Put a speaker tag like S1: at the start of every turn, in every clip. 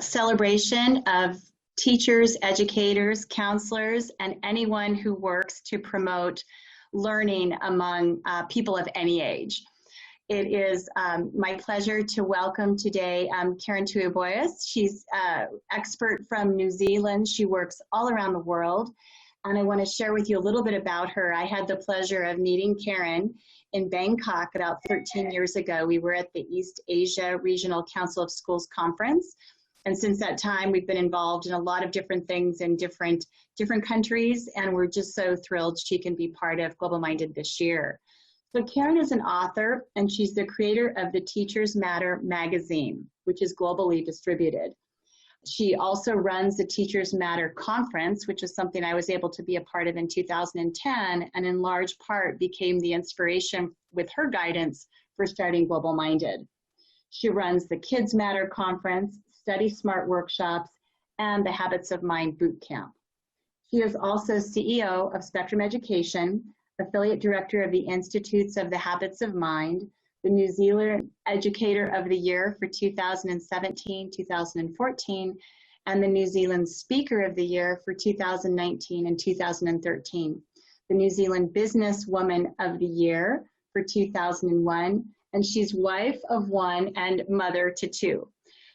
S1: celebration of teachers, educators, counselors, and anyone who works to promote learning among people of any age. It is my pleasure to welcome today Karen Tui Boyes. She's an expert from New Zealand. She works all around the world. And I want to share with you a little bit about her. I had the pleasure of meeting Karen in Bangkok about 13 years ago. We were at the East Asia Regional Council of Schools Conference. And since that time, we've been involved in a lot of different things in different countries. And we're just so thrilled she can be part of GlobalMindED this year. So Karen is an author, and she's the creator of the Teachers Matter magazine, which is globally distributed. She also runs the Teachers Matter conference, which is something I was able to be a part of in 2010, and in large part became the inspiration with her guidance for starting GlobalMindED. She runs the Kids Matter conference, Study Smart workshops, and the Habits of Mind boot camp. She is also CEO of Spectrum Education, affiliate director of the Institutes of the Habits of Mind, the New Zealand Educator of the Year for 2017, 2014, and the New Zealand Speaker of the Year for 2019 and 2013, the New Zealand Businesswoman of the Year for 2001, and she's wife of one and mother to two.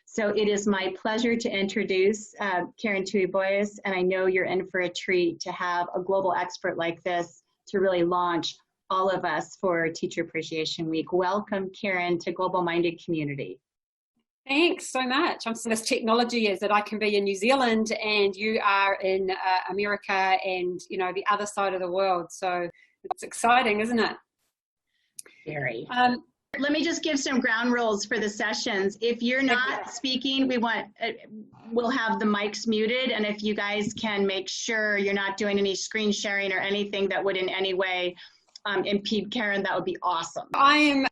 S1: So it is my pleasure to introduce Karen Tui Boyes, and I know you're in for a treat to have a global expert like this to really launch all of us for Teacher Appreciation Week. Welcome, Karen, to GlobalMindED community.
S2: Thanks so much. This technology is that I can be in New Zealand and you are in America and, you know, the other side of the world. So it's exciting, isn't it?
S1: Very. Let me just give some ground rules for the sessions. If you're not speaking, we'll have the mics muted, and if you guys can make sure you're not doing any screen sharing or anything that would in any way impede Karen, that would be awesome.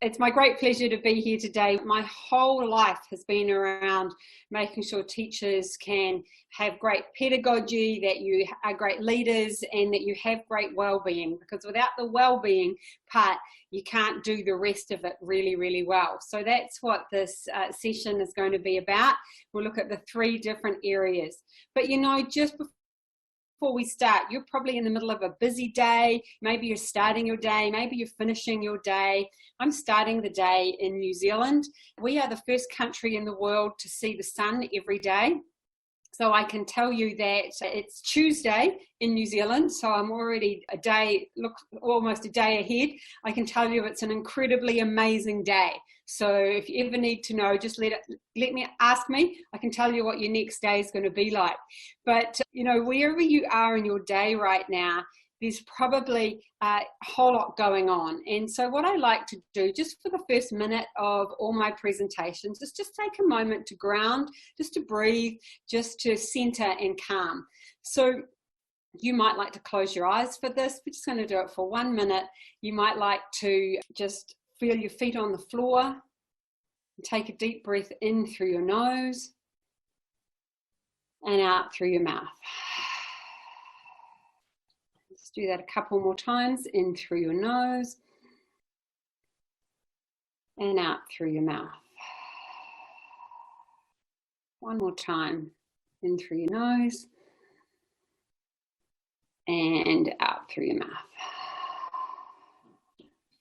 S2: It's my great pleasure to be here today. My whole life has been around making sure teachers can have great pedagogy, that you are great leaders, and that you have great well-being, because without the well-being part, you can't do the rest of it really, really well. So that's what this session is going to be about. We'll look at the 3 different areas. But you know, just before we start, you're probably in the middle of a busy day. Maybe you're starting your day, maybe you're finishing your day. I'm starting the day in New Zealand. We are the first country in the world to see the sun every day. So I can tell you that it's Tuesday in New Zealand, so I'm already almost a day ahead. I can tell you it's an incredibly amazing day. So if you ever need to know, just ask me. I can tell you what your next day is going to be like. But you know, wherever you are in your day right now, there's probably a whole lot going on. And so what I like to do just for the first minute of all my presentations is just take a moment to ground, just to breathe, just to center and calm. So you might like to close your eyes for this. We're just going to do it for 1 minute. You might like to just feel your feet on the floor and take a deep breath in through your nose and out through your mouth. Do that a couple more times, in through your nose and out through your mouth. One more time, in through your nose and out through your mouth.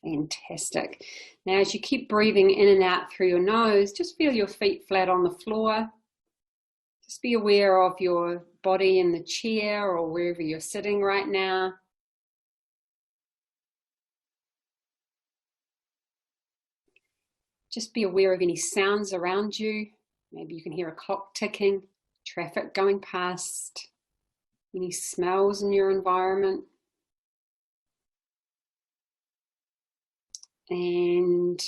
S2: Fantastic. Now as you keep breathing in and out through your nose, just feel your feet flat on the floor. Just be aware of your body in the chair or wherever you're sitting right now. Just be aware of any sounds around you. Maybe you can hear a clock ticking, traffic going past, any smells in your environment. And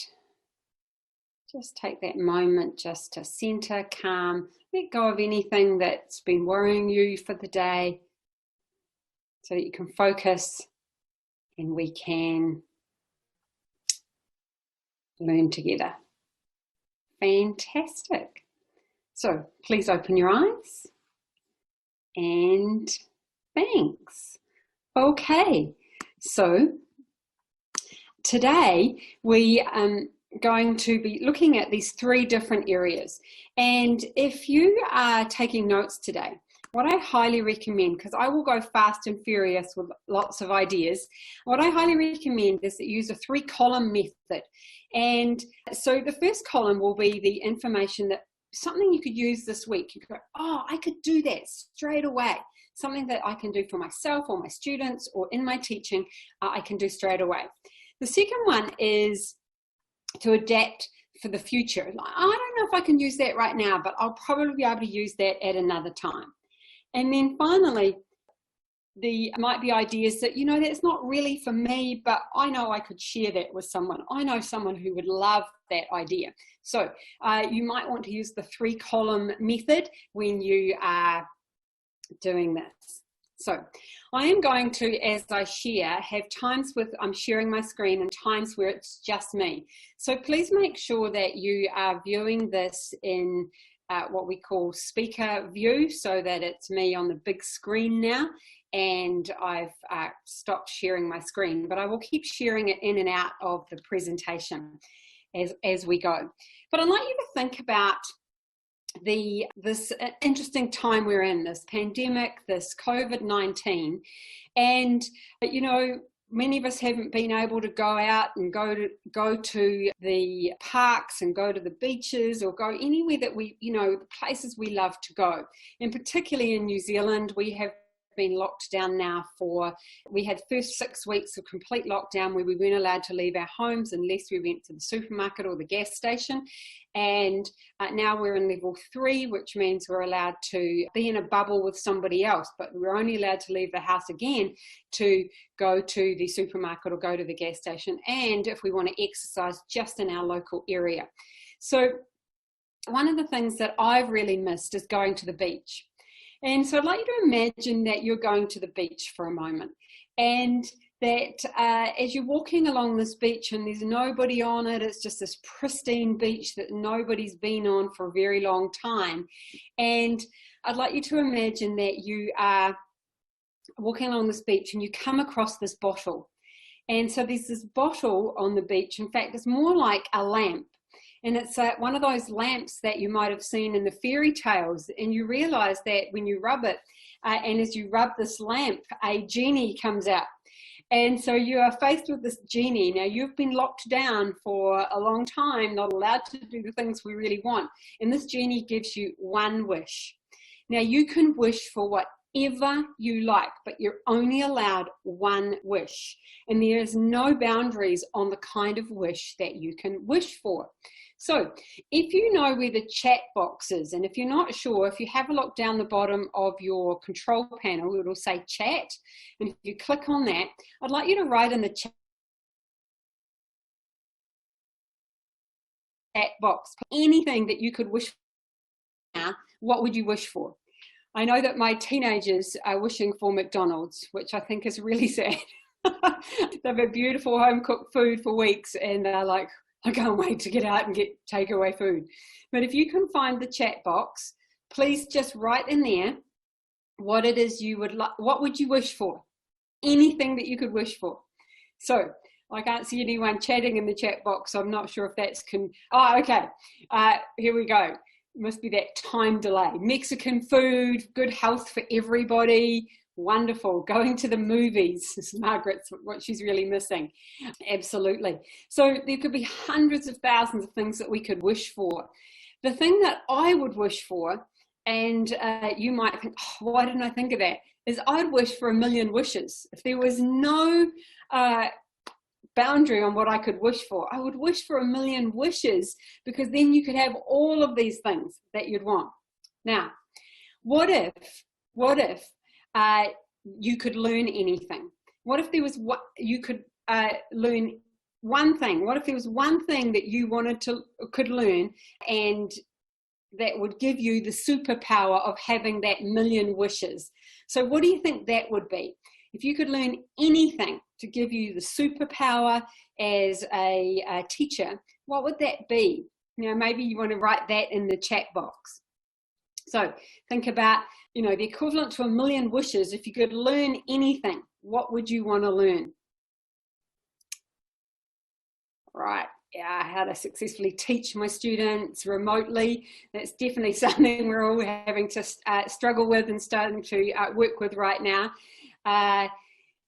S2: just take that moment just to center, calm, let go of anything that's been worrying you for the day so that you can focus and we can learn together. Fantastic. So please open your eyes and thanks. Okay, so today we going to be looking at these 3 different areas. And if you are taking notes today, what I highly recommend, because I will go fast and furious with lots of ideas, what I highly recommend is that you use a 3-column method. And so the first column will be the information that something you could use this week. You could go, oh, I could do that straight away. Something that I can do for myself or my students or in my teaching, I can do straight away. The second one is to adapt for the future. I don't know if I can use that right now, but I'll probably be able to use that at another time. And then finally, might be ideas that, you know, that's not really for me, but I know I could share that with someone. I know someone who would love that idea. So you might want to use the 3-column method when you are doing this. So I am going to, as I share, have times with I'm sharing my screen and times where it's just me. So please make sure that you are viewing this in what we call speaker view, so that it's me on the big screen now, and I've stopped sharing my screen, but I will keep sharing it in and out of the presentation as we go. But I'd like you to think about this interesting time we're in, this pandemic, this COVID-19, and you know, many of us haven't been able to go out and go to the parks and go to the beaches or go anywhere that we, you know, the places we love to go. And particularly in New Zealand, we have been locked down now we had first 6 weeks of complete lockdown where we weren't allowed to leave our homes unless we went to the supermarket or the gas station. And now we're in level 3, which means we're allowed to be in a bubble with somebody else, but we're only allowed to leave the house again to go to the supermarket or go to the gas station, and if we want to exercise, just in our local area. So one of the things that I've really missed is going to the beach. And so I'd like you to imagine that you're going to the beach for a moment, and that as you're walking along this beach and there's nobody on it, it's just this pristine beach that nobody's been on for a very long time. And I'd like you to imagine that you are walking along this beach and you come across this bottle. And so there's this bottle on the beach. In fact, it's more like a lamp. And it's one of those lamps that you might have seen in the fairy tales. And you realize that when you rub it, and as you rub this lamp, a genie comes out. And so you are faced with this genie. Now, you've been locked down for a long time, not allowed to do the things we really want. And this genie gives you one wish. Now, you can wish for whatever you like, but you're only allowed one wish. And there is no boundaries on the kind of wish that you can wish for. So if you know where the chat box is, and if you're not sure, if you have a look down the bottom of your control panel, it'll say chat. And if you click on that, I'd like you to write in the chat box anything that you could wish for now. What would you wish for? I know that my teenagers are wishing for McDonald's, which I think is really sad. They've had beautiful home-cooked food for weeks, and they're like, I can't wait to get out and get takeaway food. But if you can find the chat box, please just write in there what it is you would like. What would you wish for? Anything that you could wish for. So I can't see anyone chatting in the chat box, so I'm not sure if that's oh, okay. Here we go. It must be that time delay. Mexican food, good health for everybody. Wonderful. Going to the movies. This is Margaret's what she's really missing. Absolutely. So there could be hundreds of thousands of things that we could wish for. The thing that I would wish for, and you might think, oh, why didn't I think of that? Is I'd wish for 1,000,000 wishes. If there was no boundary on what I could wish for, I would wish for 1,000,000 wishes, because then you could have all of these things that you'd want. Now, what if you could learn anything? What if there was you could learn one thing? What if there was one thing that you could learn, and that would give you the superpower of having that 1,000,000 wishes? So what do you think that would be? If you could learn anything to give you the superpower as a teacher, what would that be? You know, maybe you want to write that in the chat box. So think about, you know, the equivalent to 1,000,000 wishes. If you could learn anything, what would you want to learn? Right. how to successfully teach my students remotely. That's definitely something we're all having to struggle with and starting to work with right now.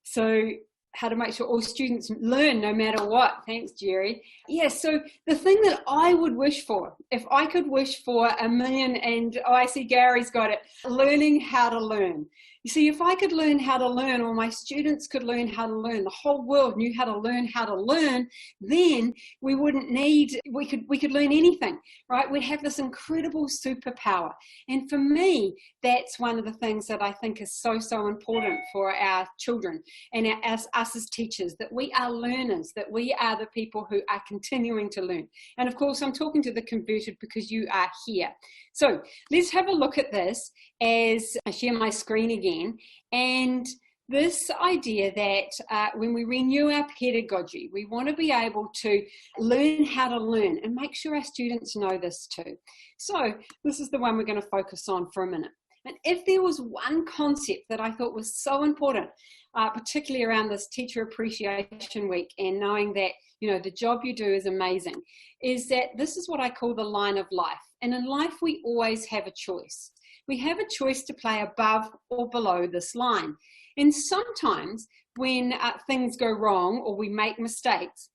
S2: So how to make sure all students learn no matter what. Thanks, Jerry. Yeah, so the thing that I would wish for, if I could wish for 1 million, and I see Gary's got it, learning how to learn. You see, if I could learn how to learn, or my students could learn how to learn, the whole world knew how to learn, then we wouldn't need, we could learn anything, right? We'd have this incredible superpower. And for me, that's one of the things that I think is so, so important for our children and us as teachers, that we are learners, that we are the people who are continuing to learn. And of course, I'm talking to the converted because you are here. So let's have a look at this as I share my screen again. And this idea that when we renew our pedagogy, we want to be able to learn how to learn and make sure our students know this too. So this is the one we're going to focus on for a minute. And if there was one concept that I thought was so important, particularly around this Teacher Appreciation Week, and knowing that, you know, the job you do is amazing, is that this is what I call the line of life. And in life, we always have a choice. We have a choice to play above or below this line. And sometimes when things go wrong or we make mistakes,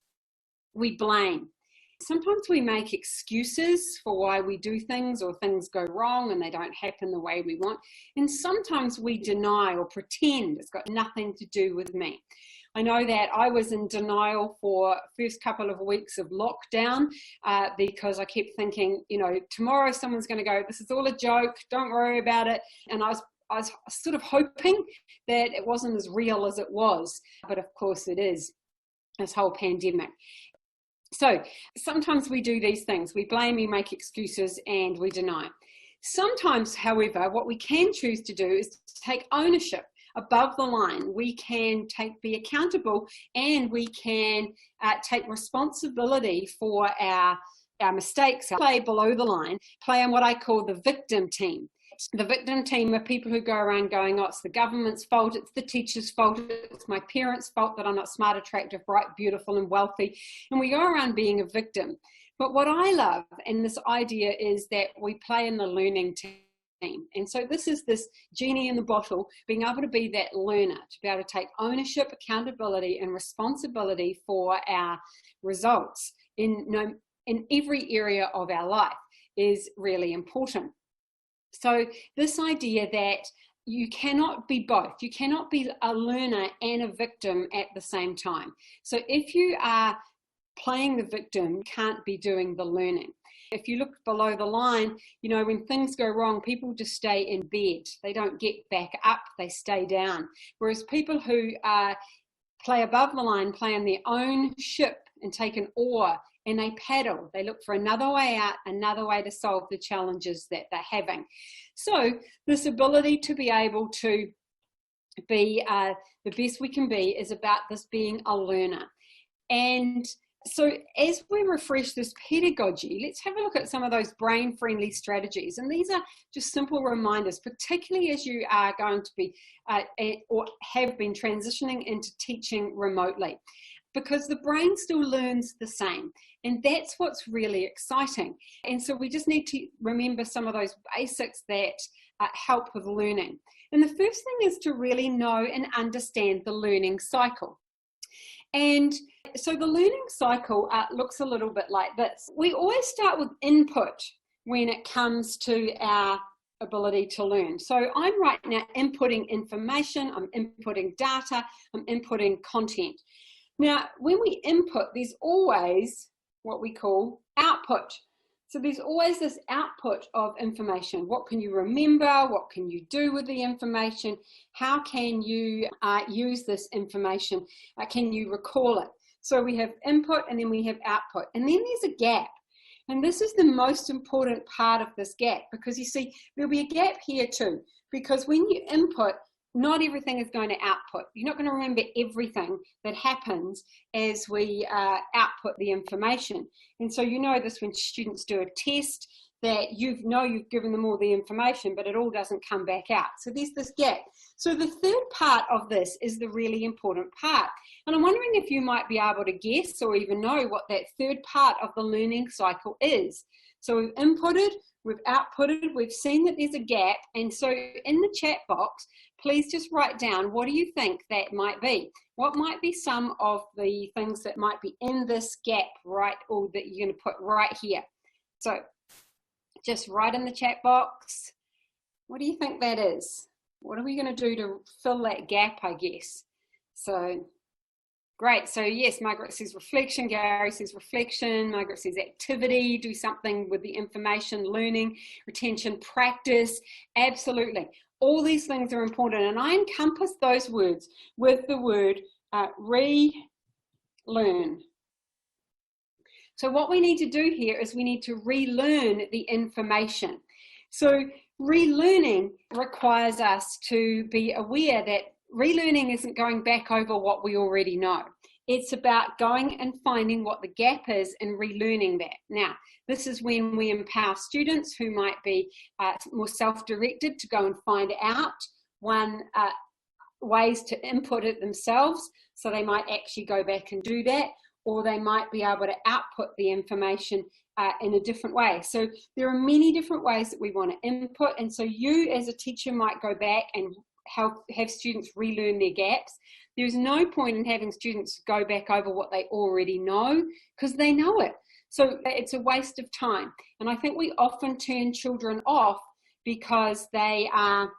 S2: we blame. Sometimes we make excuses for why we do things, or things go wrong and they don't happen the way we want. And sometimes we deny or pretend it's got nothing to do with me. I know that I was in denial for first couple of weeks of lockdown because I kept thinking, you know, tomorrow someone's going to go, this is all a joke, don't worry about it. And I was sort of hoping that it wasn't as real as it was. But of course it is, this whole pandemic. So sometimes we do these things. We blame, we make excuses, and we deny. Sometimes, however, what we can choose to do is to take ownership above the line. We can be accountable, and we can take responsibility for our mistakes. Play below the line, play on what I call the victim team. The victim team are people who go around going, oh, it's the government's fault, it's the teacher's fault, it's my parents' fault that I'm not smart, attractive, bright, beautiful, and wealthy. And we go around being a victim. But what I love in this idea is that we play in the learning team. And so this is this genie in the bottle, being able to be that learner, to be able to take ownership, accountability, and responsibility for our results in every area of our life is really important. So this idea that you cannot be both, you cannot be a learner and a victim at the same time. So if you are playing the victim, you can't be doing the learning. If you look below the line, you know, when things go wrong, people just stay in bed. They don't get back up, they stay down. Whereas people who play above the line, play on their own ship and take an oar, and they paddle. They look for another way out, another way to solve the challenges that they're having. So this ability to be able to be the best we can be is about this being a learner. And so as we refresh this pedagogy, let's have a look at some of those brain-friendly strategies. And these are just simple reminders, particularly as you are going to be or have been transitioning into teaching remotely, because the brain still learns the same. And that's what's really exciting. And so we just need to remember some of those basics that help with learning. And the first thing is to really know and understand the learning cycle. And so the learning cycle looks a little bit like this. We always start with input when it comes to our ability to learn. So I'm right now inputting information, I'm inputting data, I'm inputting content. Now, when we input, there's always what we call output. So there's always this output of information. What can you remember? What can you do with the information? How can you use this information? Can you recall it? So we have input and then we have output. And then there's a gap. And this is the most important part of this gap, because you see, there'll be a gap here too, because when you input, not everything is going to output. You're not going to remember everything that happens as we output the information. And so you know this when students do a test, that you've given them all the information, but it all doesn't come back out. So there's this gap. So the third part of this is the really important part. And I'm wondering if you might be able to guess or even know what that third part of the learning cycle is. So we've inputted, we've outputted, we've seen that there's a gap. And so in the chat box, please just write down, what do you think that might be? What might be some of the things that might be in this gap, right, or that you're going to put right here? So just write in the chat box, what do you think that is? What are we going to do to fill that gap, I guess? So, great. So yes, Margaret says reflection, Gary says reflection, Margaret says activity, do something with the information, learning, retention, practice, absolutely. All these things are important, and I encompass those words with the word relearn. So what we need to do here is we need to relearn the information. So relearning requires us to be aware that relearning isn't going back over what we already know. It's about going and finding what the gap is and relearning that. Now, this is when we empower students who might be more self-directed to go and find out ways to input it themselves. So they might actually go back and do that, or they might be able to output the information in a different way. So there are many different ways that we want to input. And so you as a teacher might go back and have students relearn their gaps. There's no point in having students go back over what they already know, because they know it. So it's a waste of time. And I think we often turn children off because they are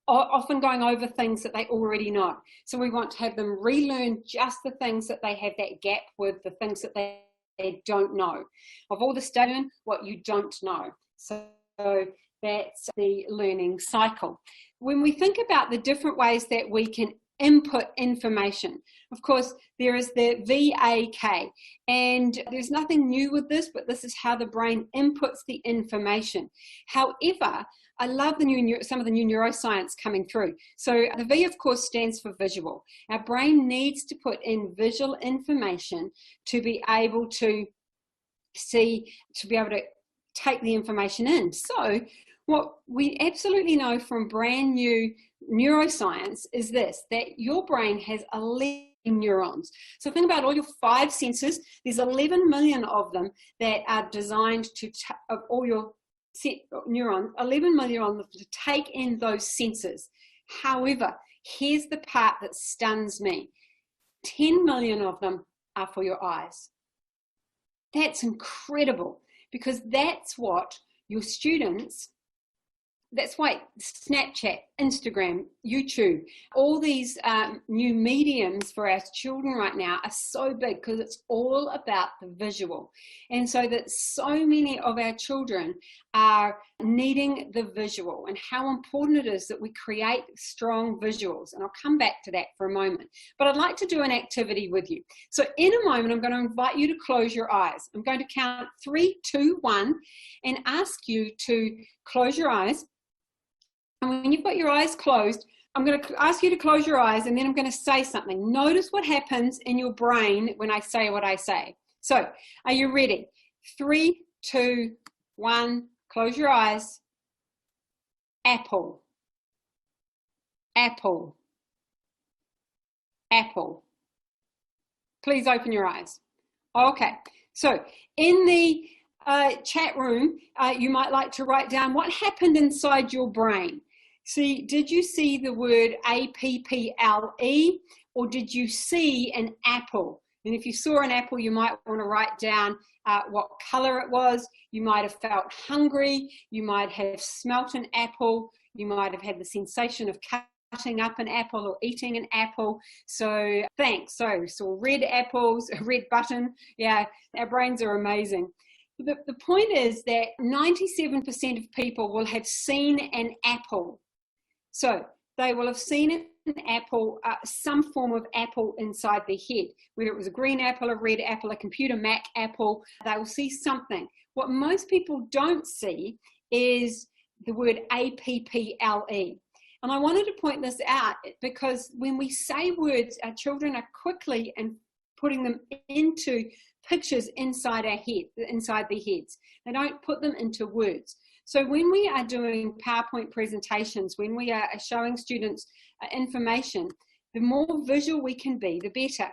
S2: often going over things that they already know. So we want to have them relearn just the things that they have that gap with, the things that they don't know. Of all the studying, what you don't know. So that's the learning cycle. When we think about the different ways that we can input information, of course, there is the VAK, and there's nothing new with this, but this is how the brain inputs the information. However, I love some of the new neuroscience coming through. So the V, of course, stands for visual. Our brain needs to put in visual information to be able to see, to be able to take the information in. So what we absolutely know from brand new neuroscience is this, that your brain has 11 neurons. So think about all your 5 senses. There's 11 million of them that are designed to, of all your neurons, 11 million of them to take in those senses. However, here's the part that stuns me. 10 million of them are for your eyes. That's incredible, because that's what your students, that's why Snapchat, Instagram, YouTube, all these new mediums for our children right now are so big, because it's all about the visual. And so that so many of our children are needing the visual, and how important it is that we create strong visuals. And I'll come back to that for a moment. But I'd like to do an activity with you. So in a moment, I'm going to invite you to close your eyes. I'm going to count 3, 2, 1 and ask you to close your eyes. And when you've got your eyes closed, I'm going to ask you to close your eyes, and then I'm going to say something. Notice what happens in your brain when I say what I say. So, are you ready? 3, 2, 1, close your eyes. Apple. Apple. Apple. Please open your eyes. Okay, so in the chat room, you might like to write down what happened inside your brain. See, did you see the word A-P-P-L-E, or did you see an apple? And if you saw an apple, you might want to write down what color it was. You might have felt hungry. You might have smelt an apple. You might have had the sensation of cutting up an apple or eating an apple. So thanks. So red apples, a red button. Yeah, our brains are amazing. The point is that 97% of people will have seen an apple. So they will have seen an apple, some form of apple inside their head, whether it was a green apple, a red apple, a computer Mac apple. They will see something. What most people don't see is the word A-P-P-L-E. And I wanted to point this out because when we say words, our children are quickly and putting them into pictures inside their heads. They don't put them into words. So when we are doing PowerPoint presentations, when we are showing students information, the more visual we can be, the better.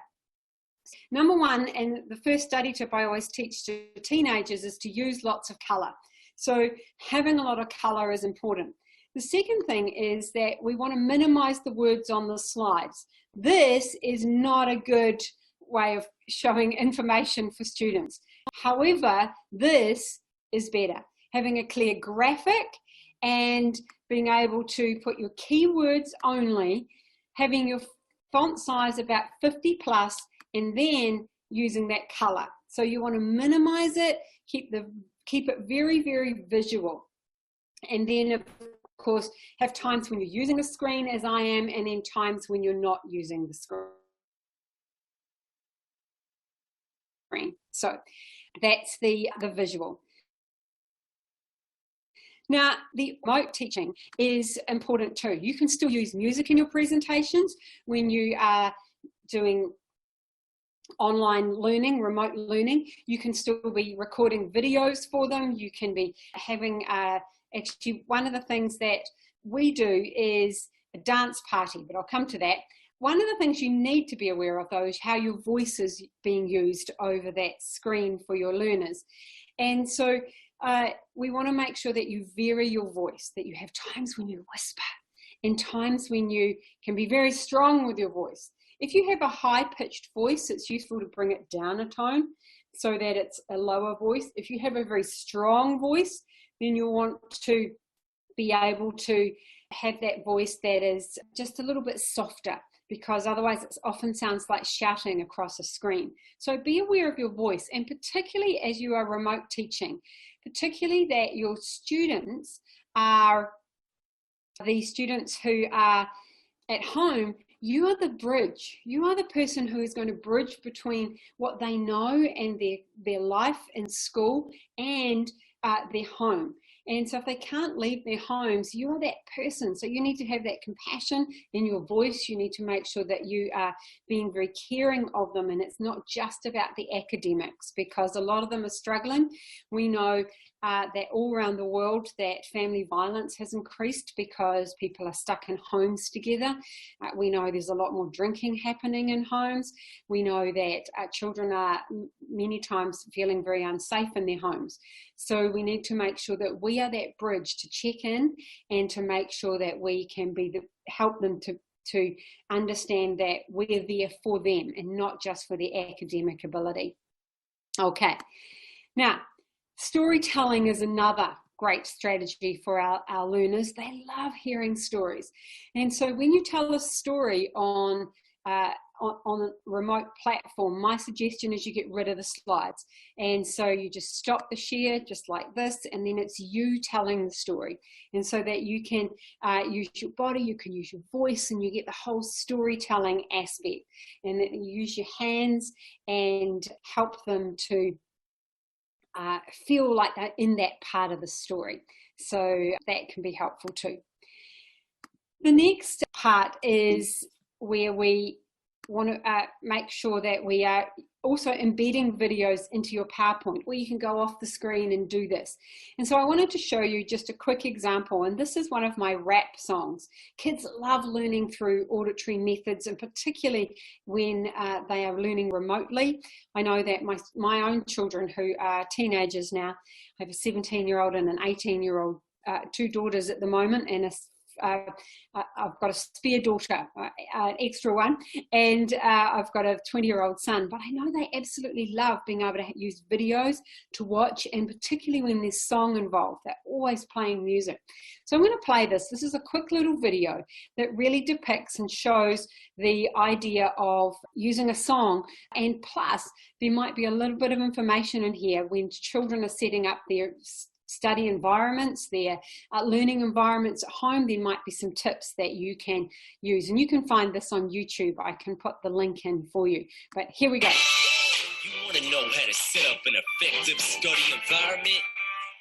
S2: Number one, and the first study tip I always teach to teenagers, is to use lots of color. So having a lot of color is important. The second thing is that we want to minimize the words on the slides. This is not a good way of showing information for students. However, this is better. Having a clear graphic and being able to put your keywords only, having your font size about 50 plus, and then using that color. So you want to minimize it, keep it very, very visual. And then of course, have times when you're using a screen, as I am, and then times when you're not using the screen. So that's the visual. Now, the remote teaching is important too. You can still use music in your presentations when you are doing online learning, remote learning. You can still be recording videos for them. You can be having, actually one of the things that we do is a dance party, but I'll come to that. One of the things you need to be aware of though is how your voice is being used over that screen for your learners. And so we want to make sure that you vary your voice, that you have times when you whisper and times when you can be very strong with your voice. If you have a high-pitched voice, it's useful to bring it down a tone so that it's a lower voice. If you have a very strong voice, then you'll want to be able to have that voice that is just a little bit softer, because otherwise it often sounds like shouting across a screen. So be aware of your voice, and particularly as you are remote teaching, particularly that your students are the students who are at home. You are the bridge. You are the person who is going to bridge between what they know and their life in school and their home. And so if they can't leave their homes, you are that person. So you need to have that compassion in your voice. You need to make sure that you are being very caring of them. And it's not just about the academics, because a lot of them are struggling. We know that all around the world that family violence has increased because people are stuck in homes together. We know there's a lot more drinking happening in homes. We know that children are many times feeling very unsafe in their homes. So we need to make sure that we are that bridge to check in and to make sure that we can be help them to understand that we're there for them and not just for their academic ability. Okay, now storytelling is another great strategy for our learners. They love hearing stories. And so when you tell a story on a remote platform, my suggestion is you get rid of the slides. And so you just stop the share just like this, and then it's you telling the story. And so that you can use your body, you can use your voice, and you get the whole storytelling aspect. And that you use your hands and help them to feel like they're in that part of the story. So that can be helpful too. The next part is where we want to make sure that we are also embedding videos into your PowerPoint, where you can go off the screen and do this. And so I wanted to show you just a quick example, and this is one of my rap songs. Kids love learning through auditory methods, and particularly when they are learning remotely. I know that my own children, who are teenagers now, I have a 17-year-old and an 18-year-old, two daughters at the moment, and I've got a spare daughter, an extra one, and I've got a 20-year-old son. But I know they absolutely love being able to use videos to watch, and particularly when there's song involved, they're always playing music. So I'm going to play this. This is a quick little video that really depicts and shows the idea of using a song, and plus there might be a little bit of information in here when children are setting up their study environments, their learning environments at home. There might be some tips that you can use, and you can find this on YouTube. I can put the link in for you, but here we go.
S3: You want to know how to set up an effective study environment?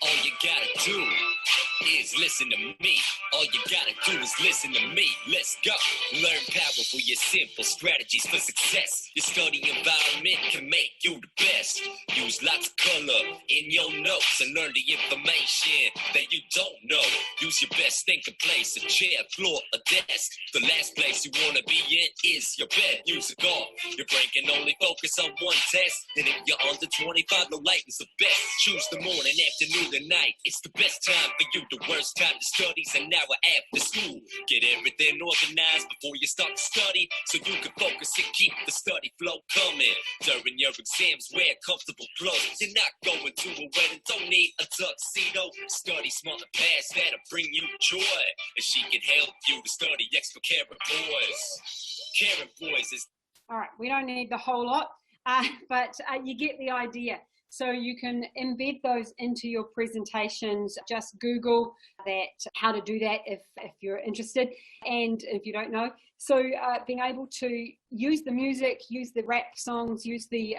S3: All you gotta do is listen to me. All you gotta do is listen to me. Let's go. Learn powerful yet simple strategies for success. Your study environment can make you the best. Use lots of color in your notes and learn the information that you don't know. Use your best thinking place, a chair, floor, a desk. The last place you wanna be in is your bed. Use a golf. Your brain can only focus on one test. And if you're under 25, no light is the best. Choose the morning, afternoon, and night. It's the best time for you. The worst time to study's an hour after school. Get everything organized before you start to study, so you can focus and keep the study flow coming. During your exams, wear comfortable clothes. You're not going to a wedding, don't need a tuxedo. Study smart and pass, that'll bring you joy. And she can help you to study extra Karen Boyes. Karen Boyes is...
S2: All right, we don't need the whole lot, but you get the idea. So you can embed those into your presentations. Just Google that, how to do that if you're interested and if you don't know. So being able to use the music, use the rap songs, use the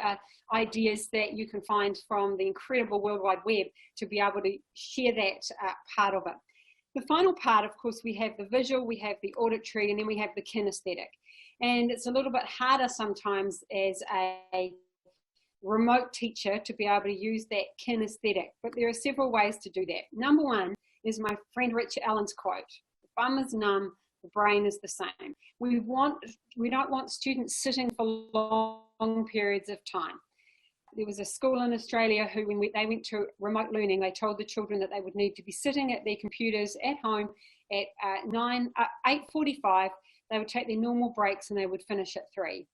S2: ideas that you can find from the incredible World Wide Web to be able to share that part of it. The final part, of course, we have the visual, we have the auditory, and then we have the kinesthetic. And it's a little bit harder sometimes as a remote teacher to be able to use that kinesthetic, but there are several ways to do that. Number one is my friend Richard Allen's quote: "The bum is numb, the brain is the same." We don't want students sitting for long periods of time. There was a school in Australia who, when they went to remote learning, they told the children that they would need to be sitting at their computers at home at 8:45. They would take their normal breaks and they would finish at 3.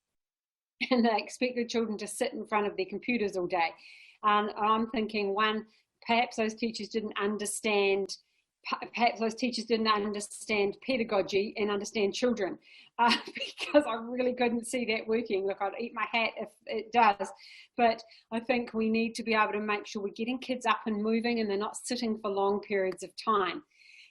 S2: And they expect the children to sit in front of their computers all day. And I'm thinking, one, perhaps those teachers didn't understand pedagogy and understand children, because I really couldn't see that working. Look, I'd eat my hat if it does. But I think we need to be able to make sure we're getting kids up and moving and they're not sitting for long periods of time.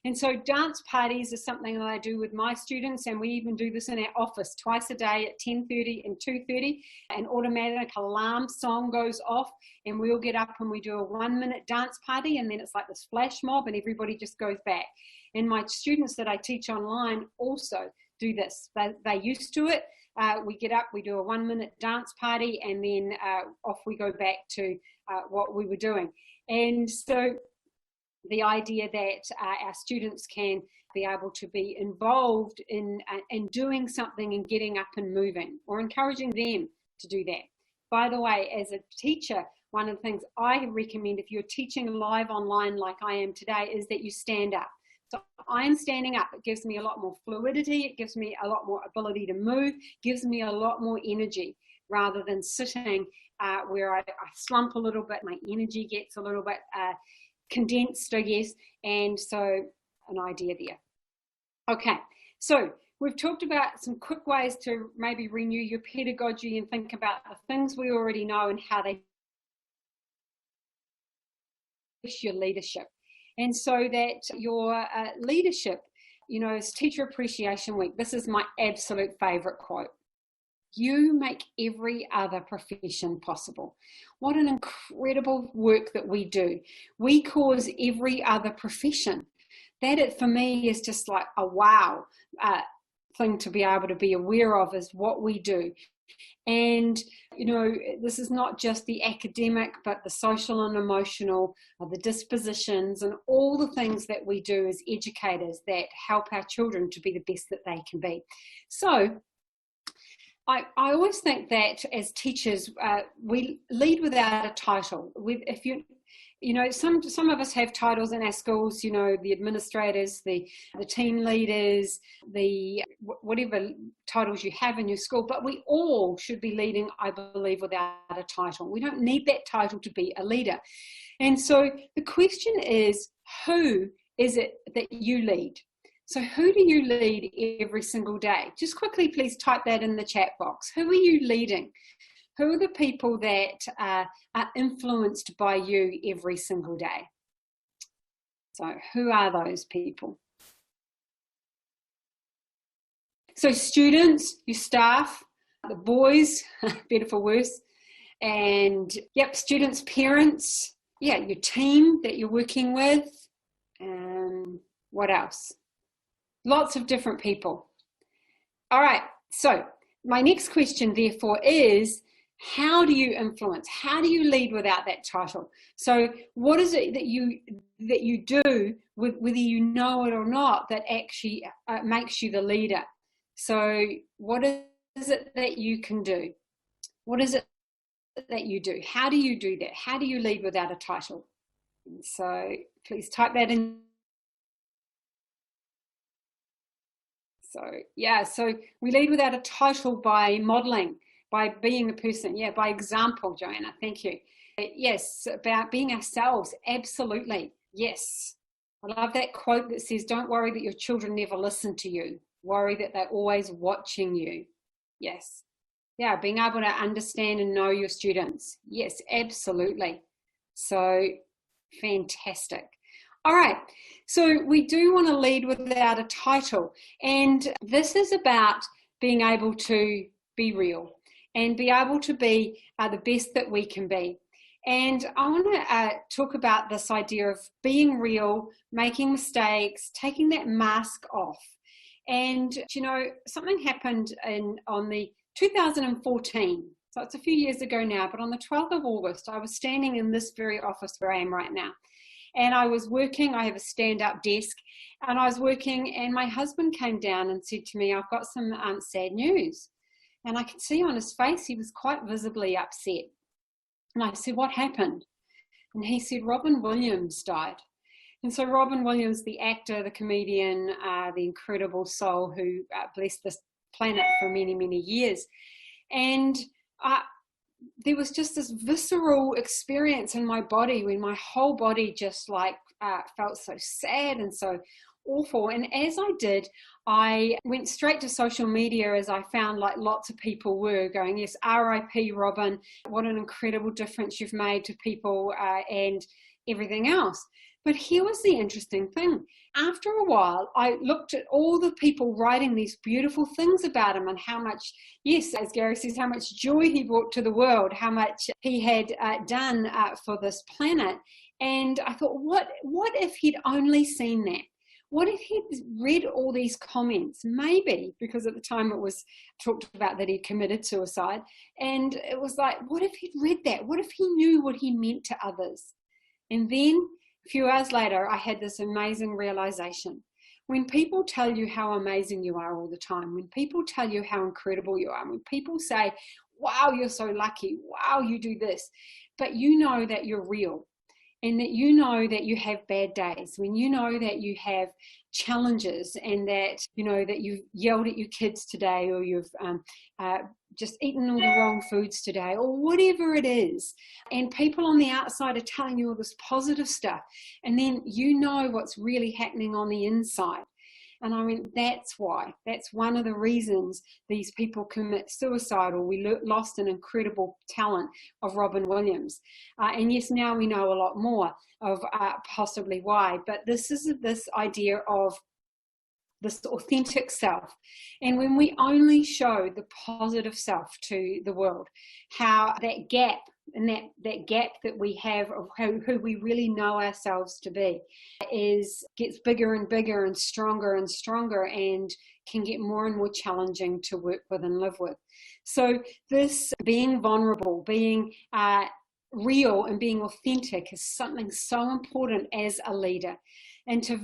S2: And so dance parties is something that I do with my students, and we even do this in our office twice a day at 10:30 and 2:30. An automatic alarm song goes off and we'll get up and we do a 1-minute dance party, and then it's like this flash mob and everybody just goes back. And my students that I teach online also do this. They're used to it. We get up, we do a 1-minute dance party, and then off we go back to what we were doing. And so the idea that our students can be able to be involved in doing something and getting up and moving, or encouraging them to do that. By the way, as a teacher, one of the things I recommend if you're teaching live online like I am today is that you stand up. So I'm standing up. It gives me a lot more fluidity. It gives me a lot more ability to move, gives me a lot more energy, rather than sitting where I slump a little bit. My energy gets a little bit condensed, I guess. And so an idea there. Okay, so we've talked about some quick ways to maybe renew your pedagogy and think about the things we already know and how they push your leadership. And so that your leadership, you know, is Teacher Appreciation Week. This is my absolute favorite quote. You make every other profession possible. What an incredible work that we do. We cause every other profession. That, for me, is just like a wow thing to be able to be aware of, is what we do. And, you know, this is not just the academic, but the social and emotional, the dispositions, and all the things that we do as educators that help our children to be the best that they can be. So I always think that as teachers, we lead without a title. You know, some of us have titles in our schools, you know, the administrators, the team leaders, the whatever titles you have in your school, but we all should be leading, I believe, without a title. We don't need that title to be a leader. And so the question is, who is it that you lead? So who do you lead every single day? Just quickly, please type that in the chat box. Who are you leading? Who are the people that are influenced by you every single day? So who are those people? So students, your staff, the boys, better for worse, and yep, students, parents, yeah, your team that you're working with, What else? Lots of different people. All right, so my next question therefore is, how do you influence? How do you lead without that title? So what is it that you do, whether you know it or not, that actually makes you the leader? So what is it that you can do? What is it that you do? How do you do that? How do you lead without a title? So please type that in. So yeah, so we lead without a title by modeling, by being a person, yeah, by example, Joanna, thank you. Yes, about being ourselves, absolutely, yes. I love that quote that says, don't worry that your children never listen to you, worry that they're always watching you. Yes, yeah, being able to understand and know your students, yes, absolutely. So fantastic. All right, so we do want to lead without a title, and this is about being able to be real and be able to be the best that we can be. And I want to talk about this idea of being real, making mistakes, taking that mask off. And, you know, something happened on the 2014, so it's a few years ago now, but on the 12th of August, I was standing in this very office where I am right now. And I was working, I have a stand-up desk, and I was working, and my husband came down and said to me, I've got some sad news. And I could see on his face, he was quite visibly upset. And I said, what happened? And he said, Robin Williams died. And so Robin Williams, the actor, the comedian, the incredible soul who blessed this planet for many, many years. And there was just this visceral experience in my body when my whole body just like felt so sad and so awful. And as I did, I went straight to social media, as I found like lots of people were going, yes, RIP Robin, what an incredible difference you've made to people and everything else. But here was the interesting thing. After a while, I looked at all the people writing these beautiful things about him and how much, yes, as Gary says, how much joy he brought to the world, how much he had done for this planet. And I thought, what if he'd only seen that? What if he'd read all these comments? Maybe, because at the time it was talked about that he committed suicide. And it was like, what if he'd read that? What if he knew what he meant to others? And then a few hours later, I had this amazing realization. When people tell you how amazing you are all the time, when people tell you how incredible you are, when people say, wow, you're so lucky, wow, you do this, but you know that you're real, and that you know that you have bad days, when you know that you have challenges, and that you know that you've yelled at your kids today, or you've just eaten all the wrong foods today, or whatever it is, and people on the outside are telling you all this positive stuff, and then you know what's really happening on the inside. And I mean, that's one of the reasons these people commit suicide, or we lost an incredible talent of Robin Williams. And yes, now we know a lot more of possibly why, but this is this idea of this authentic self. And when we only show the positive self to the world, how that gap, and that gap that we have of who we really know ourselves to be gets bigger and bigger and stronger, and can get more and more challenging to work with and live with. So this being vulnerable, being real and being authentic is something so important as a leader. And to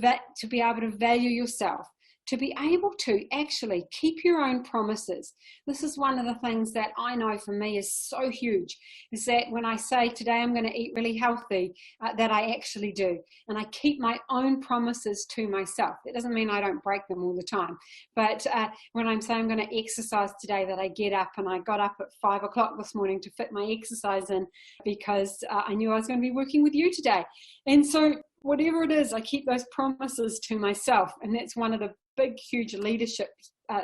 S2: be able to value yourself, to be able to actually keep your own promises. This is one of the things that I know for me is so huge, is that when I say today I'm going to eat really healthy, that I actually do. And I keep my own promises to myself. That doesn't mean I don't break them all the time. But when I'm saying I'm going to exercise today, that I get up, and I got up at 5 o'clock this morning to fit my exercise in, because I knew I was going to be working with you today. And so whatever it is, I keep those promises to myself. And that's one of the big, huge leadership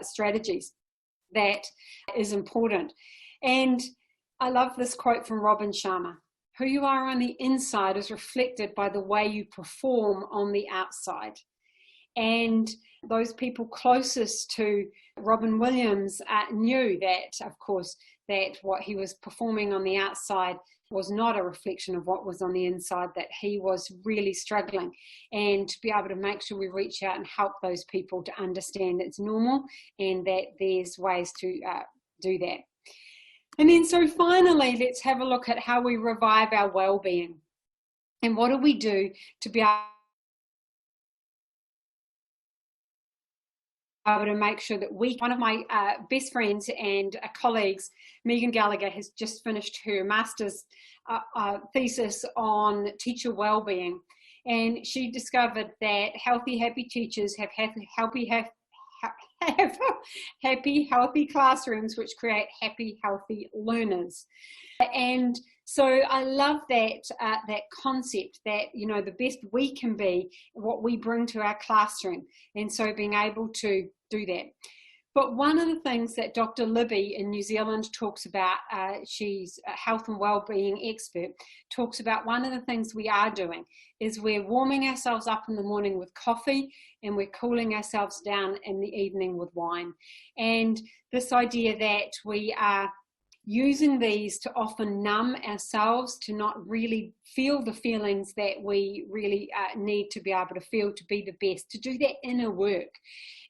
S2: strategies that is important. And I love this quote from Robin Sharma: who you are on the inside is reflected by the way you perform on the outside. And those people closest to Robin Williams knew that, of course, that what he was performing on the outside was not a reflection of what was on the inside, that he was really struggling, and to be able to make sure we reach out and help those people to understand it's normal and that there's ways to do that. And then so finally, let's have a look at how we revive our well-being, and what do we do to be able to make sure that one of my best friends and colleagues, Megan Gallagher, has just finished her master's thesis on teacher well-being, and she discovered that healthy, happy teachers have happy, healthy classrooms, which create happy, healthy learners. And so I love that that concept that, you know, the best we can be, what we bring to our classroom, and so being able to do that. But one of the things that Dr. Libby in New Zealand talks about, she's a health and wellbeing expert, talks about one of the things we are doing is we're warming ourselves up in the morning with coffee, and we're cooling ourselves down in the evening with wine. And this idea that we are using these to often numb ourselves, to not really feel the feelings that we really need to be able to feel to be the best, to do that inner work.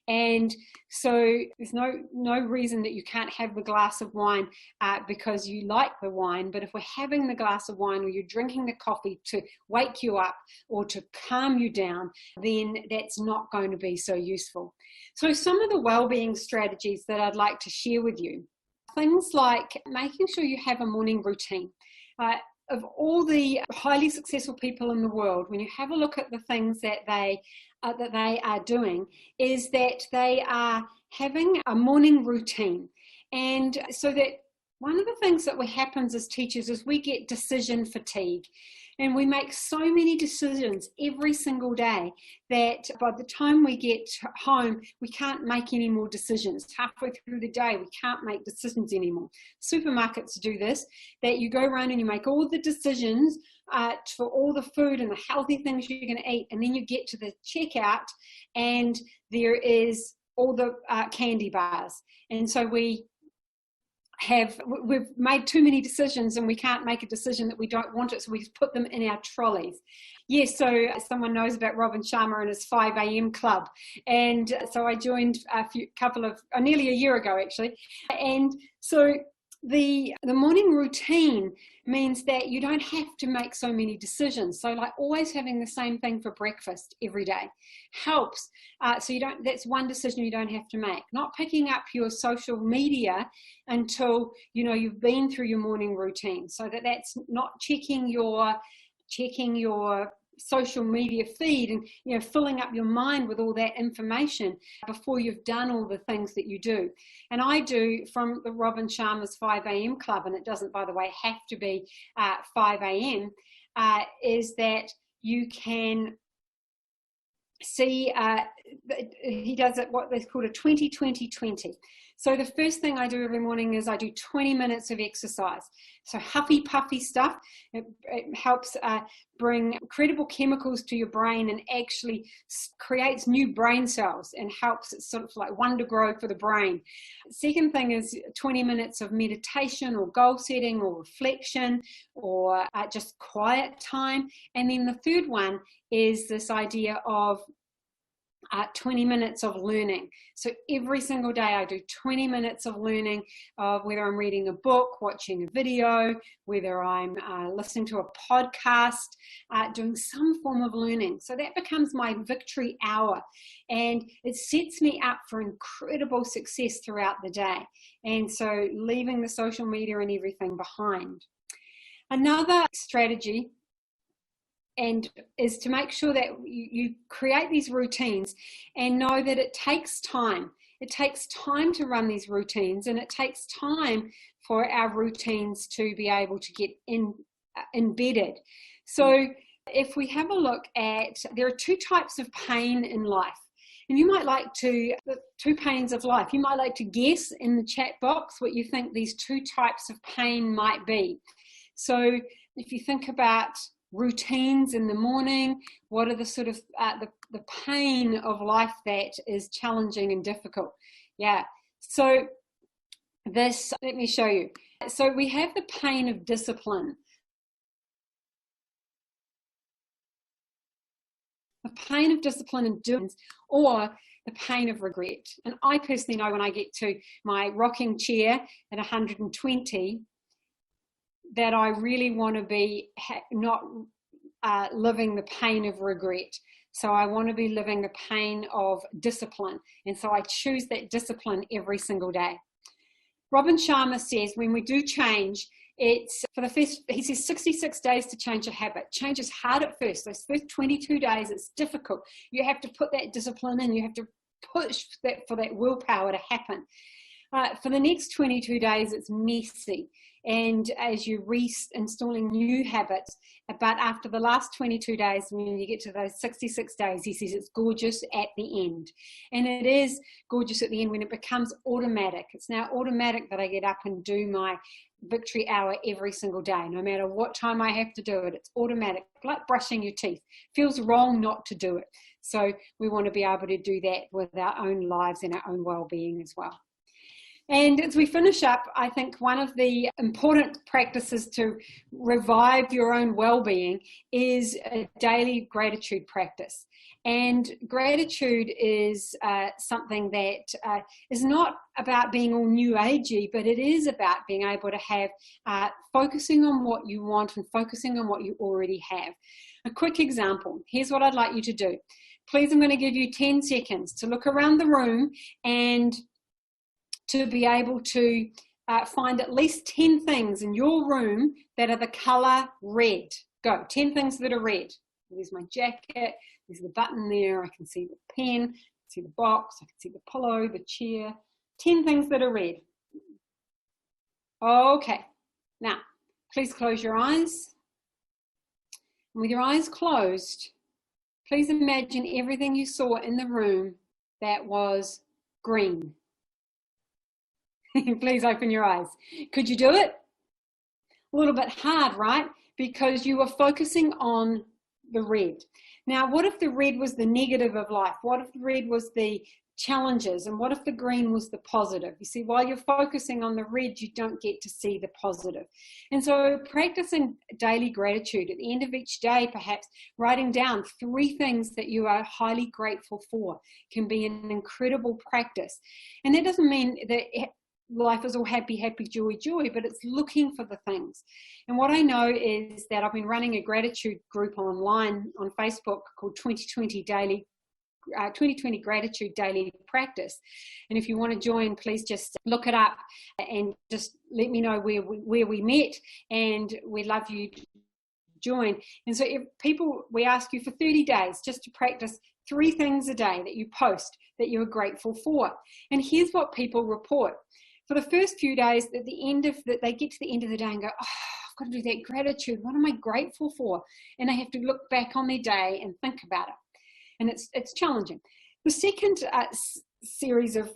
S2: And so there's no reason that you can't have the glass of wine because you like the wine, but if we're having the glass of wine or you're drinking the coffee to wake you up or to calm you down, then that's not going to be so useful. So some of the well-being strategies that I'd like to share with you, things like making sure you have a morning routine. Of all the highly successful people in the world, when you have a look at the things that they are doing, is that they are having a morning routine. And so that one of the things that happens as teachers is we get decision fatigue. And we make so many decisions every single day that by the time we get home, we can't make any more decisions. Halfway through the day, we can't make decisions anymore. Supermarkets do this, that you go around and you make all the decisions for all the food and the healthy things you're going to eat. And then you get to the checkout and there is all the candy bars. And so we've made too many decisions and we can't make a decision that we don't want it, so we just put them in our trolleys. Yes, so someone knows about Robin Sharma and his 5 a.m. club, and so I joined nearly a year ago actually. And so the morning routine means that you don't have to make so many decisions. So like always having the same thing for breakfast every day helps. So that's one decision you don't have to make. Not picking up your social media until you've been through your morning routine. So that's not checking your social media feed and filling up your mind with all that information before you've done all the things that you do. And I do from the Robin Sharma's 5 a.m. club, and it doesn't, by the way, have to be 5 a.m., is that you can see, he does it what they call a 20-20-20. So the first thing I do every morning is I do 20 minutes of exercise. So huffy puffy stuff. It helps bring incredible chemicals to your brain and actually creates new brain cells and helps it sort of like wonder grow for the brain. Second thing is 20 minutes of meditation or goal setting or reflection or just quiet time. And then the third one is this idea of 20 minutes of learning. So every single day I do 20 minutes of learning, whether I'm reading a book, watching a video, whether I'm listening to a podcast, doing some form of learning. So that becomes my victory hour, and it sets me up for incredible success throughout the day. And so leaving the social media and everything behind. Another strategy is to make sure that you create these routines and know that it takes time. It takes time to run these routines, and it takes time for our routines to be able to get embedded. So if we have a look at, there are two types of pain in life. And you might like to, the two pains of life, you might like to guess in the chat box what you think these two types of pain might be. So if you think about routines in the morning, what are the sort of the pain of life that is challenging and difficult? Yeah, so this, let me show you. So we have the pain of discipline. the pain of discipline and doing, or the pain of regret. And I personally know when I get to my rocking chair at 120 that I really want to be not living the pain of regret. So I want to be living the pain of discipline. And so I choose that discipline every single day. Robin Sharma says when we do change, it's for the first, he says 66 days to change a habit. Change is hard at first. Those first 22 days, it's difficult. You have to put that discipline in. You have to push that for that willpower to happen. For the next 22 days, it's messy. And as you reinstalling new habits, but after the last 22 days, when you get to those 66 days, he says it's gorgeous at the end. And it is gorgeous at the end when it becomes automatic. It's now automatic that I get up and do my victory hour every single day, no matter what time I have to do it. It's automatic, like brushing your teeth. Feels wrong not to do it. So we want to be able to do that with our own lives and our own well-being as well. And as we finish up, I think one of the important practices to revive your own well-being is a daily gratitude practice. And gratitude is something that is not about being all new agey, but it is about being able to have focusing on what you want and focusing on what you already have. A quick example. Here's what I'd like you to do. Please, I'm going to give you 10 seconds to look around the room and to be able to find at least 10 things in your room that are the color red. Go, 10 things that are red. There's my jacket, there's the button there, I can see the pen, I can see the box, I can see the pillow, the chair. 10 things that are red. Okay, now, please close your eyes. And with your eyes closed, please imagine everything you saw in the room that was green. Please open your eyes. Could you do it? A little bit hard, right? Because you were focusing on the red. Now, what if the red was the negative of life? What if the red was the challenges? And what if the green was the positive? You see, while you're focusing on the red, you don't get to see the positive. And so practicing daily gratitude at the end of each day, perhaps writing down 3 things that you are highly grateful for can be an incredible practice. And that doesn't mean that life is all happy, happy, joy, joy, but it's looking for the things. And what I know is that I've been running a gratitude group online on Facebook called 2020 Gratitude Daily Practice. And if you want to join, please just look it up and just let me know where we met, and we'd love you to join. And so we ask you for 30 days just to practice 3 things a day that you post that you're grateful for. And here's what people report. For the first few days, at the end of they get to the end of the day and go, oh, I've got to do that gratitude. What am I grateful for? And they have to look back on their day and think about it. And it's challenging. The second series of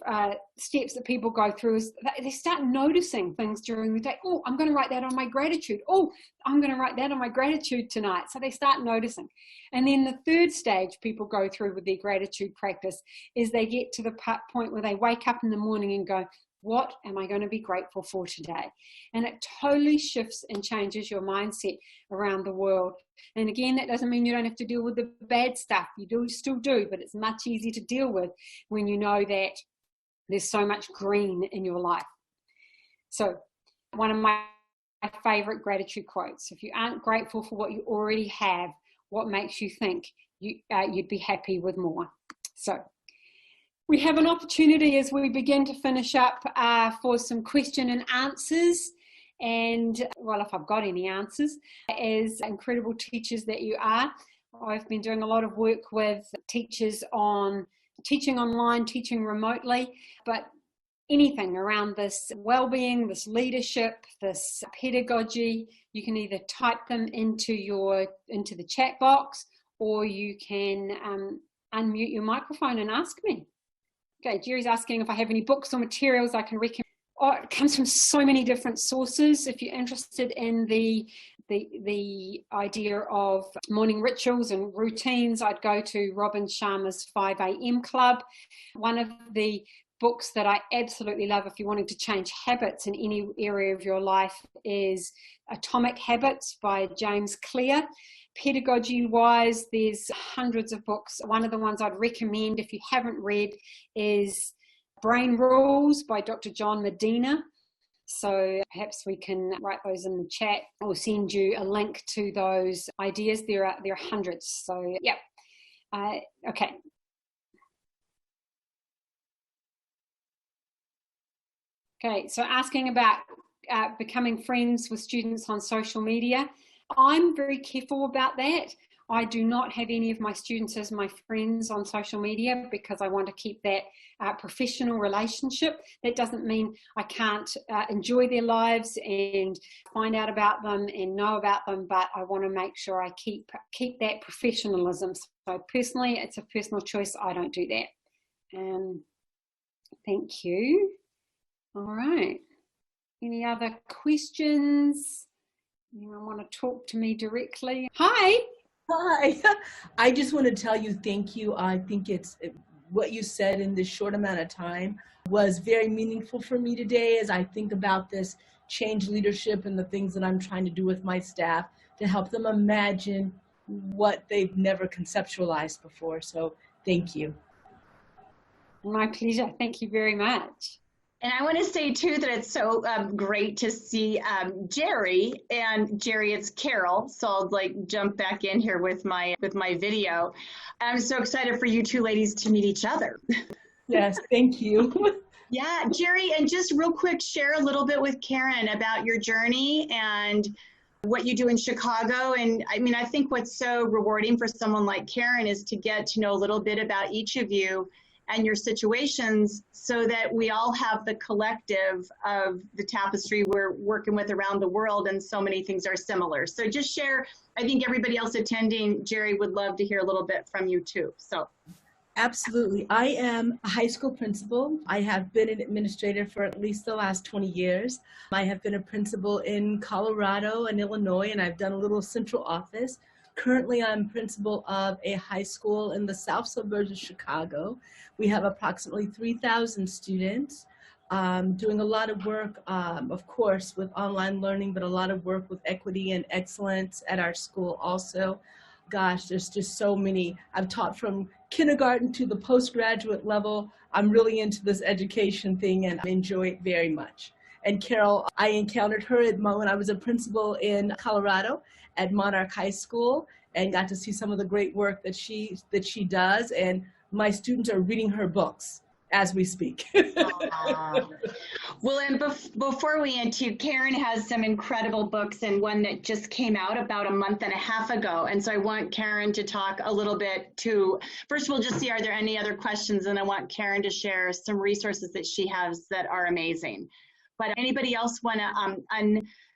S2: steps that people go through is they start noticing things during the day. Oh, I'm going to write that on my gratitude. Oh, I'm going to write that on my gratitude tonight. So they start noticing. And then the third stage people go through with their gratitude practice is they get to the point where they wake up in the morning and go, what am I going to be grateful for today? And it totally shifts and changes your mindset around the world. And again, that doesn't mean you don't have to deal with the bad stuff. You still do, but it's much easier to deal with when you know that there's so much green in your life. So one of my favorite gratitude quotes, if you aren't grateful for what you already have, what makes you think you'd be happy with more? So we have an opportunity as we begin to finish up for some question and answers. And, well, if I've got any answers, as incredible teachers that you are, I've been doing a lot of work with teachers on teaching online, teaching remotely, but anything around this well-being, this leadership, this pedagogy, you can either type them into the chat box, or you can unmute your microphone and ask me. Okay, Jerry's asking if I have any books or materials I can recommend. Oh, it comes from so many different sources. If you're interested in the idea of morning rituals and routines, I'd go to Robin Sharma's 5 a.m. Club. One of the books that I absolutely love if you're wanting to change habits in any area of your life is Atomic Habits by James Clear. Pedagogy wise, there's hundreds of books. One of the ones I'd recommend if you haven't read is Brain Rules by Dr. John Medina. So perhaps we can write those in the chat or send you a link to those ideas. There are hundreds. So yeah. Okay. Okay, so asking about becoming friends with students on social media. I'm very careful about that. I do not have any of my students as my friends on social media because I want to keep that professional relationship. That doesn't mean I can't enjoy their lives and find out about them and know about them, but I want to make sure I keep that professionalism. So personally, it's a personal choice. I don't do that. Thank you. All right. Any other questions? Anyone want to talk to me directly? Hi.
S4: Hi. I just want to tell you thank you. I think what you said in this short amount of time was very meaningful for me today as I think about this change leadership and the things that I'm trying to do with my staff to help them imagine what they've never conceptualized before. So thank you.
S2: My pleasure. Thank you very much.
S1: And I want to say too that it's so great to see Jerry, and Jerry, it's Carol. So I'll jump back in here with my video. I'm so excited for you two ladies to meet each other.
S4: Yes, thank you.
S1: Yeah, Jerry, and just real quick, share a little bit with Karen about your journey and what you do in Chicago. And I mean, I think what's so rewarding for someone like Karen is to get to know a little bit about each of you and your situations so that we all have the collective of the tapestry we're working with around the world, and so many things are similar. So just share. I think everybody else attending, Jerry, would love to hear a little bit from you too. So.
S4: Absolutely. I am a high school principal. I have been an administrator for at least the last 20 years. I have been a principal in Colorado and Illinois, and I've done a little central office. Currently, I'm principal of a high school in the south suburbs of Chicago. We have approximately 3,000 students, doing a lot of work, of course, with online learning, but a lot of work with equity and excellence at our school also. Gosh, there's just so many. I've taught from kindergarten to the postgraduate level. I'm really into this education thing and I enjoy it very much. And Carol, I encountered her when I was a principal in Colorado at Monarch High School and got to see some of the great work that she does. And my students are reading her books as we speak.
S1: Well, and before we end too, Karen has some incredible books, and one that just came out about a month and a half ago. And so I want Karen to talk a little bit to, first we'll just see, are there any other questions? And I want Karen to share some resources that she has that are amazing. But anybody else want to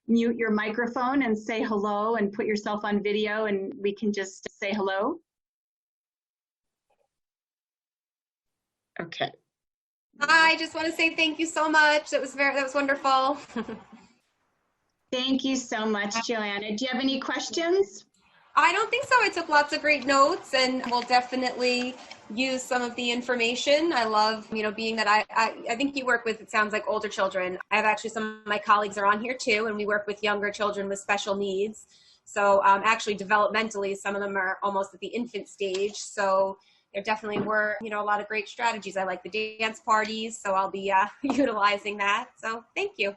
S1: unmute your microphone and say hello and put yourself on video, and we can just say hello? Okay.
S5: I just want to say thank you so much. That was wonderful.
S1: Thank you so much, Joanna. Do you have any questions?
S5: I don't think so. I took lots of great notes and will definitely use some of the information. I love, being that I think you work with, it sounds like, older children. I have actually some of my colleagues are on here too, and we work with younger children with special needs. So actually developmentally, some of them are almost at the infant stage. So there definitely were, a lot of great strategies. I like the dance parties, so I'll be utilizing that. So thank you.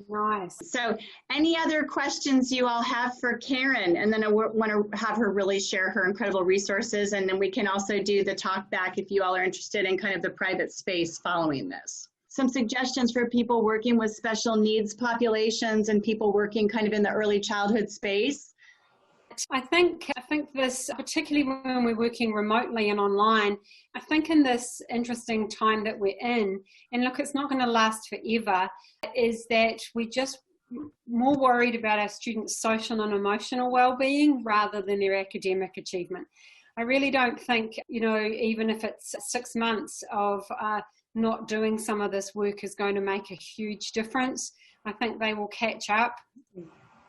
S2: Nice.
S1: So any other questions you all have for Karen? And then I want to have her really share her incredible resources. And then we can also do the talk back if you all are interested in kind of the private space following this. Some suggestions for people working with special needs populations and people working kind of in the early childhood space.
S2: I think this, particularly when we're working remotely and online, I think in this interesting time that we're in, and look, it's not going to last forever, is that we're just more worried about our students' social and emotional well-being rather than their academic achievement. I really don't think, even if it's 6 months of not doing some of this work is going to make a huge difference. I think they will catch up.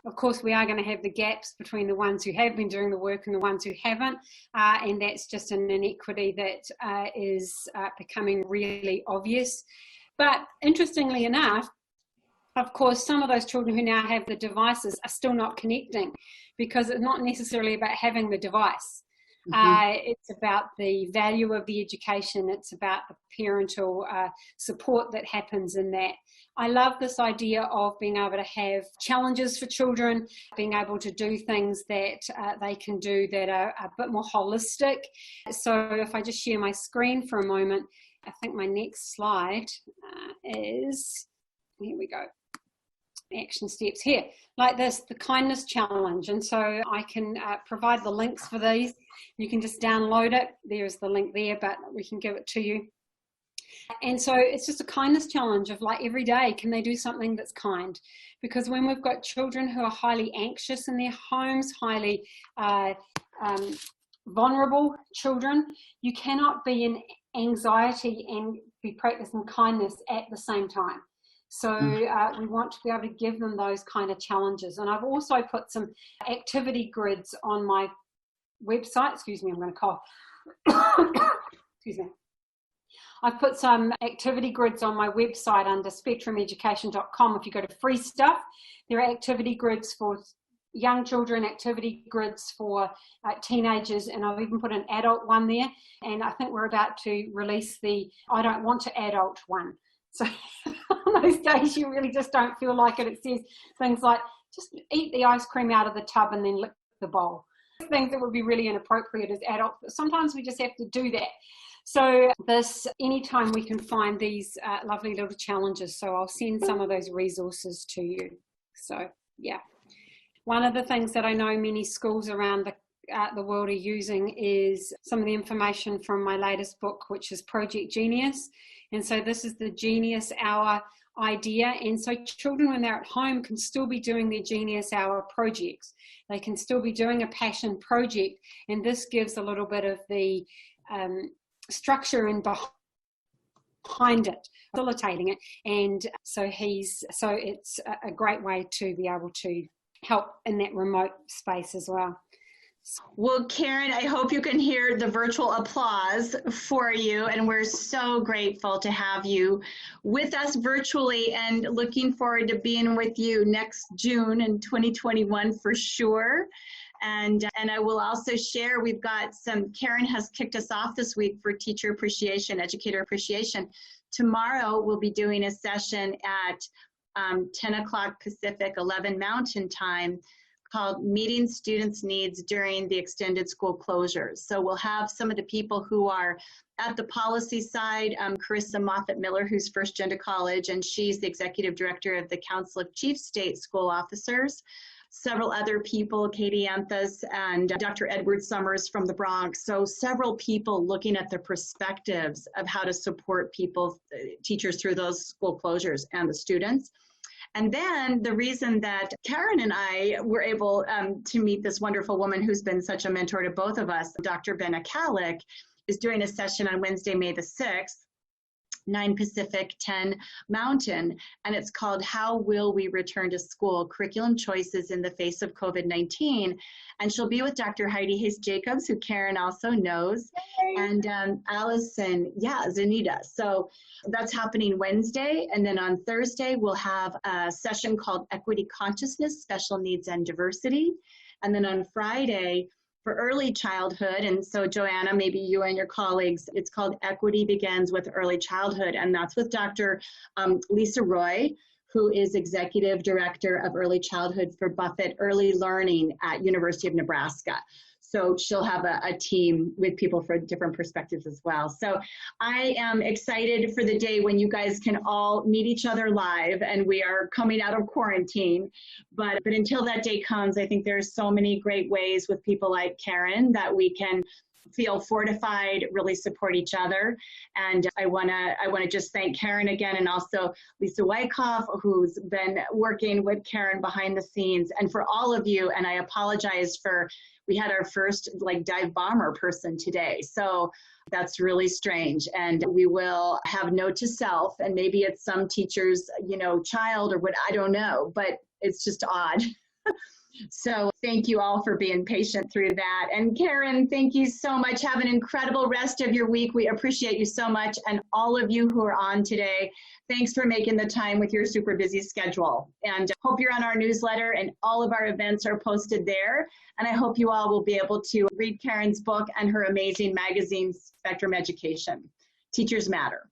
S2: Of course, we are going to have the gaps between the ones who have been doing the work and the ones who haven't, and that's just an inequity that is becoming really obvious. But interestingly enough, Of course, some of those children who now have the devices are still not connecting, because it's not necessarily about having the device. It's about the value of the education. It's about the parental support that happens in that. I love this idea of being able to have challenges for children, being able to do things that they can do that are a bit more holistic. So if I just share my screen for a moment, I think my next slide is, here we go. Action steps here, like this, the kindness challenge. And so I can provide the links for these. You can just download it. There's the link there, but we can give it to you. And so it's just a kindness challenge of, like, every day, can they do something that's kind? Because when we've got children who are highly anxious in their homes, highly vulnerable children, you cannot be in anxiety and be practicing kindness at the same time. So we want to be able to give them those kind of challenges. And I've also put some activity grids on my website. Excuse me, I'm going to cough. Excuse me. I've put some activity grids on my website under spectrumeducation.com. If you go to free stuff, there are activity grids for young children, activity grids for teenagers, and I've even put an adult one there. And I think we're about to release the I don't want to adult one. So on those days you really just don't feel like it. It says things like, just eat the ice cream out of the tub and then lick the bowl. Things that would be really inappropriate as adults, but sometimes we just have to do that. So this, anytime we can find these lovely little challenges, so I'll send some of those resources to you. So yeah, one of the things that I know many schools around the world are using is some of the information from my latest book, which is Project Genius. And so this is the Genius Hour idea. And so children, when they're at home, can still be doing their Genius Hour projects. They can still be doing a passion project. And this gives a little bit of the structure and behind it, facilitating it. And so it's a great way to be able to help in that remote space as well.
S1: Well, Karen, I hope you can hear the virtual applause for you, and we're so grateful to have you with us virtually, and looking forward to being with you next June in 2021 for sure. And I will also share, we've got Karen has kicked us off this week for teacher appreciation, educator appreciation. Tomorrow we'll be doing a session at 10 o'clock Pacific, 11 Mountain Time, called Meeting Students' Needs During the Extended School Closures. So we'll have some of the people who are at the policy side, Carissa Moffett-Miller, who's first gen to college, and she's the executive director of the Council of Chief State School Officers. Several other people, Katie Anthas and Dr. Edward Summers from the Bronx. So several people looking at the perspectives of how to support people, teachers, through those school closures and the students. And then the reason that Karen and I were able to meet this wonderful woman who's been such a mentor to both of us, Dr. Benna Kalik, is doing a session on Wednesday, May the 6th, 9 Pacific, 10 Mountain, and it's called How Will We Return to School? Curriculum Choices in the Face of COVID-19. And she'll be with Dr. Heidi Hayes-Jacobs, who Karen also knows, and Allison, Zanita. So that's happening Wednesday. And then on Thursday, we'll have a session called Equity Consciousness, Special Needs and Diversity. And then on Friday, for early childhood, and so Joanna, maybe you and your colleagues, it's called Equity Begins with Early Childhood, and that's with Dr. Lisa Roy, who is Executive Director of Early Childhood for Buffett Early Learning at University of Nebraska. So she'll have a team with people for different perspectives as well. So I am excited for the day when you guys can all meet each other live, and we are coming out of quarantine. But until that day comes, I think there's so many great ways with people like Karen that we can feel fortified, really support each other. And I wanna just thank Karen again, and also Lisa Wyckoff, who's been working with Karen behind the scenes, and for all of you. And I apologize for, we had our first dive bomber person today. So that's really strange. And we will have note to self, and maybe it's some teacher's, child or what, I don't know, but it's just odd. So thank you all for being patient through that. And Karen, thank you so much. Have an incredible rest of your week. We appreciate you so much. And all of you who are on today, thanks for making the time with your super busy schedule. And hope you're on our newsletter, and all of our events are posted there. And I hope you all will be able to read Karen's book and her amazing magazine, Spectrum Education. Teachers Matter.